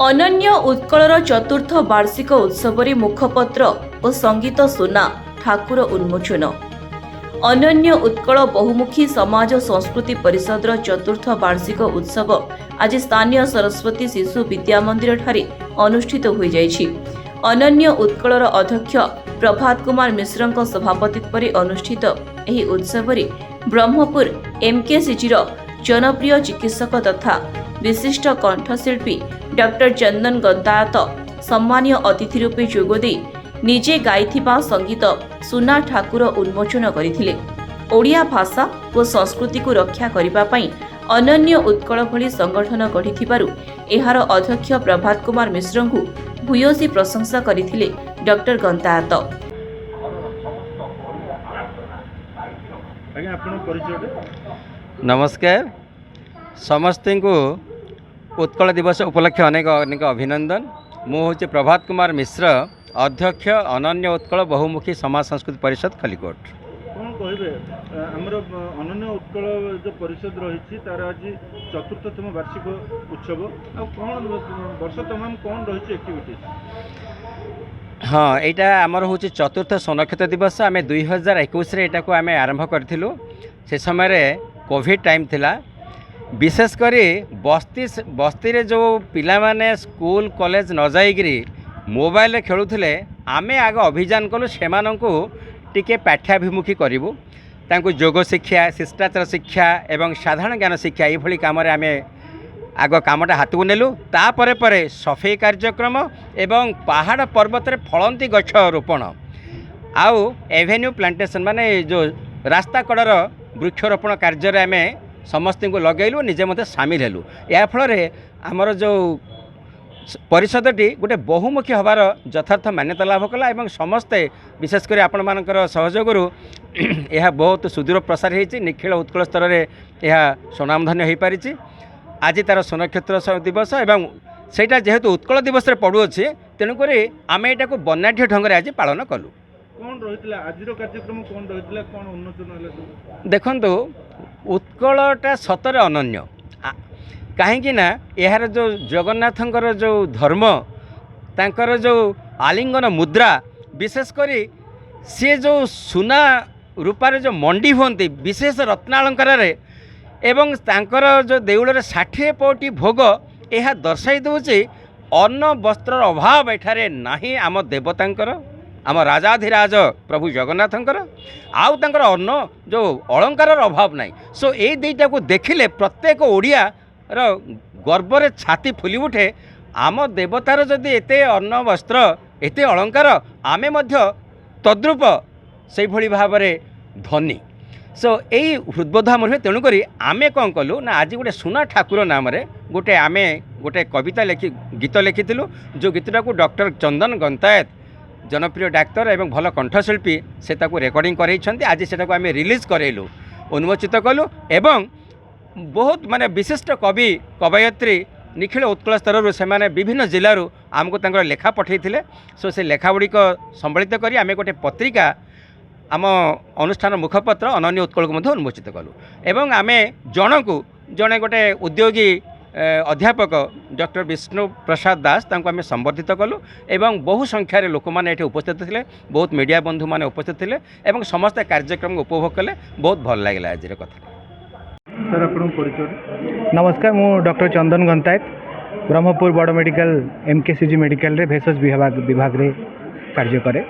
ଅନନ୍ୟ ଉତ୍କଳର ଚତୁର୍ଥ ବାର୍ଷିକ ଉତ୍ସବରେ ମୁଖପତ୍ର ଓ ସଙ୍ଗୀତ ସୁନା ଠାକୁର ଉନ୍ମୋଚନ। ଅନନ୍ୟ ଉତ୍କଳ ବହୁମୁଖୀ ସମାଜ ସଂସ୍କୃତି ପରିଷଦର ଚତୁର୍ଥ ବାର୍ଷିକ ଉତ୍ସବ ଆଜି ସ୍ଥାନୀୟ ସରସ୍ୱତୀ ଶିଶୁ ବିଦ୍ୟାମନ୍ଦିରଠାରେ ଅନୁଷ୍ଠିତ ହୋଇଯାଇଛି। ଅନନ୍ୟ ଉତ୍କଳର ଅଧ୍ୟକ୍ଷ ପ୍ରଭାତ କୁମାର ମିଶ୍ରଙ୍କ ସଭାପତିତ୍ୱରେ ଅନୁଷ୍ଠିତ ଏହି ଉତ୍ସବରେ ବ୍ରହ୍ମପୁର ଏମ୍କେସିଜିର ଜନପ୍ରିୟ ଚିକିତ୍ସକ ତଥା ବିଶିଷ୍ଟ କଣ୍ଠଶିଳ୍ପୀ ଡକ୍ଟର ଚନ୍ଦନ ଗନ୍ତାୟତ ସମ୍ମାନୀୟ ଅତିଥି ରୂପେ ଯୋଗଦେଇ ନିଜେ ଗାଇଥିବା ସଙ୍ଗୀତ ସୁନା ଠାକୁର ଉନ୍ମୋଚନ କରିଥିଲେ। ଓଡ଼ିଆ ଭାଷା ଓ ସଂସ୍କୃତିକୁ ରକ୍ଷା କରିବା ପାଇଁ ଅନନ୍ୟ ଉତ୍କଳ ଭଳି ସଂଗଠନ ଗଢ଼ିଥିବାରୁ ଏହାର ଅଧ୍ୟକ୍ଷ ପ୍ରଭାତ କୁମାର ମିଶ୍ରଙ୍କୁ ଭୂୟସୀ ପ୍ରଶଂସା କରିଥିଲେ ଡକ୍ଟର ଗନ୍ତାୟତ। नमस्कार समस्त को उत्कल दिवस उपलक्ष्य अनेक अनेक अभिनंदन। मु हूँ प्रभात कुमार मिश्र, अध्यक्ष अनन्य उत्कल बहुमुखी समाज संस्कृति परिषद खलिकोट। कौन कहे आमर अनन्य उत्कल जो परिषद रही तार आज चतुर्थतम वार्षिक उत्सव कौन वर्ष तमाम कौन रही एक्टिविटीज? हाँ, यहाँ आमर हूँ चतुर्थ संरक्षित दिवस। आम 2021 को आम आरंभ करूँ। से समय कोविड टाइम थिला। विशेषकर बस्ती रे जो पिला माने स्कूल कॉलेज न जाइकरी मोबाइल रे खेलुथिले, आमे आग अभियान कलु सेमानंकु टिके पाठ्याभिमुखी करिवु। तांकु योग शिक्षा, शिष्टाचार शिक्षा एवं साधारण ज्ञान शिक्षा ये भली काम रे आमे आग कामटा हाथକୁ नेलु। तापरे परे सफाई कार्यक्रम एवं पहाड़ पर्वत रे फलंती गछ रोपण आउ एवेन्यू प्लांटेशन माने जो रास्ता कड़र वृक्षरोपण कार्य रे आमे समस्त को लगेलु, निजे मते सामिल हेलु। या फल आमर जो परिषदटी गोटे बहुमुखी हबार यथार्थ मान्यता लाभ कला एवं समस्ते विशेषकर आपण मानकर सहयोग यह बहुत सुदूर प्रसार होती निखिल उत्कल स्तर में यह सुनामधन्य हो पारी। आज तार सुनक्षेत्र दिवस एवं सेटा जेहेतु उत्कल दिवस पड़ुअछि तेणुक आम यहाँ को वर्णाढ़ ढंग से आज पालन कलु। कौन रही आज कार्यक्रम कौन रही कौन उन्नोचन? देखु उत्कलटा सतरे अनन्य कहीं यार जो जगन्नाथंकर जो धर्म तांकर जो आलिंगन मुद्रा विशेषकर सी जो सुना रूपार जो मंडी होती विशेष रत्नालंकार एवं तांकर जो देउल 60 पौटी भोग यह दर्शाई दूची अन्न वस्त्र अभाव एठारे नाही। आम देवतांकर आम राजाधिराज प्रभु जगन्नाथंकर आउ तांकर अन्न जो अलंकार अभाव नहीं। सो ये दुईटा को देखिले प्रत्येक ओडिया रो गर्व रे छाती फुली उठे। आम देवतार जदि एते अन्न वस्त्र एते अलंकार आमे मध्य तद्रूप से भली भाव रे धनी। सो यही हृदबोध आम हुए। तेणुक आम कौन कलु ना आज गोटे सुना ठाकुर नाम गोटे आम गोटे कविता गीत लिखिलु जो गीतटा को डॉक्टर चंदन गंतायत जनप्रिय डाक्तर एवं भल कंठशिल्पी से रेकर्डिंग कराई। आज से आम रिलीज करेलु उन्मोचित कलु एवं बहुत माने विशिष्ट कवि कवयित्री निखिल उत्कल स्तर से विभिन्न जिलूर आमको लेखा पठे। सो से लेखा गुड़िक संबलित करी आम गोटे पत्रिका आम अनुष्ठान मुखपत्र अनन्य उत्कल को उन्मोचित कलु एवं आम जड़े गोटे उद्योगी अध्यापक डॉक्टर विष्णु प्रसाद दास तांको आम संबर्धित कलु एवं बहु संख्यार लोक मैंने ये उपस्थित थे। बहुत मीडिया बंधु मैंने उपस्थित थे एवं समस्त कार्यक्रम उपभोग कले। बहुत भल लगे आज कथा। सर आपन परिचय? नमस्कार, मु डॉक्टर चंदन गंतायत ब्रह्मपुर बड़ मेडिकल एमकेसीजी मेडिकल रे भेषज विभाग रे कार्य करे।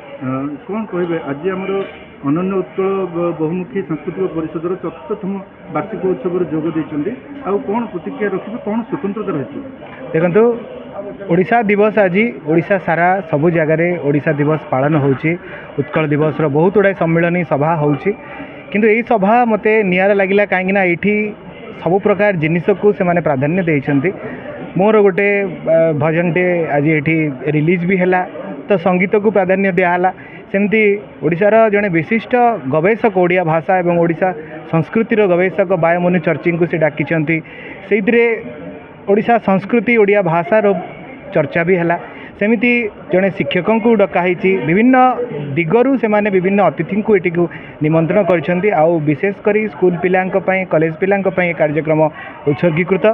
कौन कहे आज आमर अनन्य उत्कल बहुमुखी सांस्कृतिक परिषदर चतुर्थतम वार्षिक उत्सव जोग देइछन्ती आ कौन प्रतिक्रिया रखिबे कौन स्वतंत्रता रही? देखंतु ओडिशा दिवस आज ओडिशा सारा सबु जगह ओडिशा दिवस पालन होउची। उत्कल दिवस रो बहुत गुड़ाए सम्मेलनी सभा होउची किंतु यही सभा मते नियारा लागिला कहीं एठी सबु प्रकार जिनिस को से माने प्राधान्य देइछन्ती। मोर गोटे भजनटे आज एठी रिलीज भी हैला तो संगीत को प्राधान्य दियाला। सेमती ओडिशार जड़े विशिष्ट गवेषक ओडिया भाषा एवं ओडिशा संस्कृतिर गवेषक बायमनु चर्ची को से डाकिछन्ती। सेइतरे ओडिशा संस्कृति ओडिया भाषार चर्चा भी हैला। सेमिति जड़े शिक्षक को डकाही विभिन्न दिगरु से माने विभिन्न अतिथि को एटी निमंत्रण करछन्ती। आउ विशेषकर स्कूल पिलांक पई कॉलेज पिलांक पई कार्यक्रम उत्सर्गीकृत।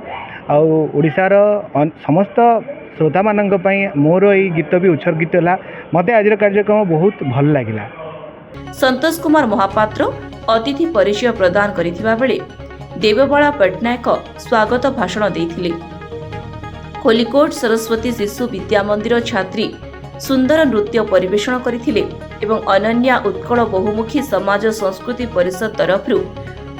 आउ ओडिशार समस्त श्रोता मोर यही गीत भी उत्सर्गित है मत आज कार्यक्रम बहुत भल लगिला। संतोष कुमार महापात्र अतिथि परिचय प्रदान करिथिबा बेले देवबाला पट्टनायक स्वागत भाषण देइथिले। खोलिकोट सरस्वती शिशु विद्या मंदिर छात्री सुंदर नृत्य परिवेषण करथिले एवं अनन्या उत्कल बहुमुखी समाज संस्कृति परिषद तरफरु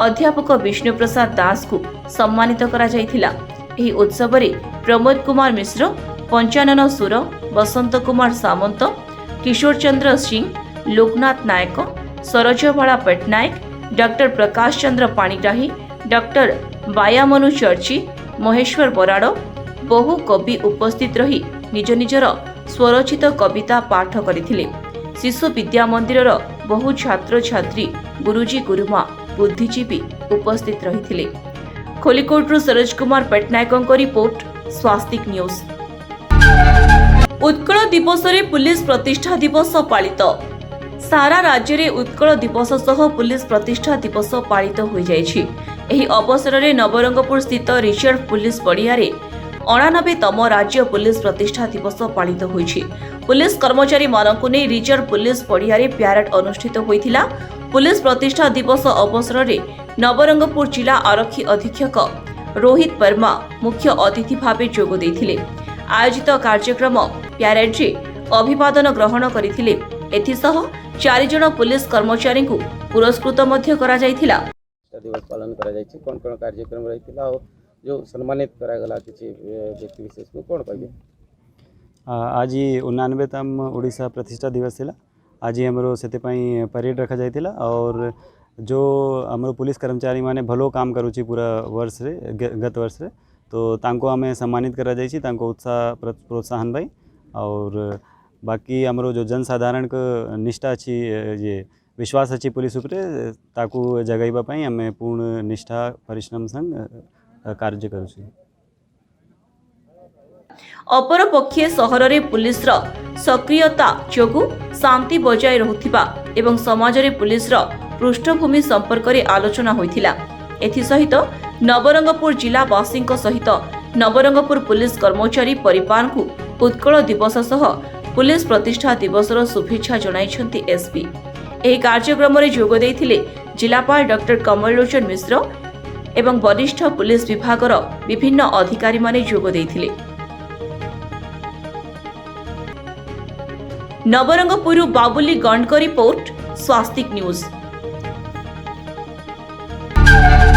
अध्यापक विष्णु प्रसाद दास को सम्मानित करा जायथिला। एही उत्सव रे प्रमोद कुमार मिश्र, पंचानन सुर, बसंत कुमार सामंत, किशोर चंद्र सिंह, लोकनाथ नायक, सरोजबाला पट्टनायक, डॉक्टर प्रकाश चंद्र पाणिग्राही, डॉक्टर बायामनु चर्ची, महेश्वर बराड़ बहु कवि उपस्थित रही निज निजर स्वरचित कविता पाठ करथिले। शिशु विद्या मंदिरर बहु छात्र छात्री, गुरुजी गुरुमा, बुद्धिजीवी उपस्थित रहिथिले। खोलिकोटरू सरोज कुमार पट्टनायकଙ୍କ रिपोर्ट, स्वास्तिक न्यूज। उत्कल दिवस रे पुलिस प्रतिष्ठा दिवस पालित। सारा राज्य रे उत्कल दिवस सह पुलिस प्रतिष्ठा दिवस पालित हो जाइछि। एही अवसर रे नवरंगपुर स्थित रिजर्व पुलिस पड़िया रे 89तम राज्य पुलिस प्रतिष्ठा दिवस पालित होइछि। पुलिस कर्मचारी मानकु नै रिजर्व पुलिस पड़िया रे प्यारेड अनुष्ठित होइथिला। पुलिस प्रतिष्ठा दिवस अवसर रे नवरंगपुर जिला आरक्षी अधीक्षक रोहित वर्मा मुख्य अतिथि भावे जोग देइथिले। आयोजित कार्यक्रम प्यारेड रे अभिवादन ग्रहण करिथिले। एथिसह 4 जण पुलिस कर्मचारी को पुरस्कृत मध्य करा जायथिला। दिवस पालन करा जायछि। कोन कोन कार्यक्रम रहिथिला और जो सम्मानित करा गला किछि व्यक्ति विशेष को कोन कहबे? आज 89तम ओडिशा प्रतिष्ठा दिवस थिला। आज हमरो सेते पई परेड रखा जायतिला और जो हमरो पुलिस कर्मचारी माने भलो काम करूछि पूरा वर्ष रे गत वर्ष रे तो तांको हमें सम्मानित करा जायछि। तांको उत्साह प्रोत्साहन भाई और बाकी हमरो जो जनसाधारण को निष्ठा अछि ये विश्वास अच्छी पुलिस उपरे ताकू जगाइबा पई हमें पूर्ण निष्ठा परिश्रम संग कार्य करूछि। अपर पक्षे सहर रे पुलिस रो सक्रियता जोगु शांति बजाय रहुथिबा एवं समाज रे पुलिस रो पृष्ठभूमि संपर्क रे आलोचना होइथिला। एथि सहित नवरंगपुर जिला वासिंक सहित नवरंगपुर पुलिस कर्मचारी परिवार को उत्कल दिवस सह पुलिस प्रतिष्ठा दिवस रो शुभेच्छा जणाइछन्ति एसपी। एही कार्यक्रम रे जोग देइथिले जिलापाल डॉक्टर कमललोचन मिश्र एवं वरिष्ठ पुलिस विभागर विभिन्न अधिकारी माने जोग देइथिले। नवरंगपुर बाबुली गणक रिपोर्ट, स्वास्तिक न्यूज।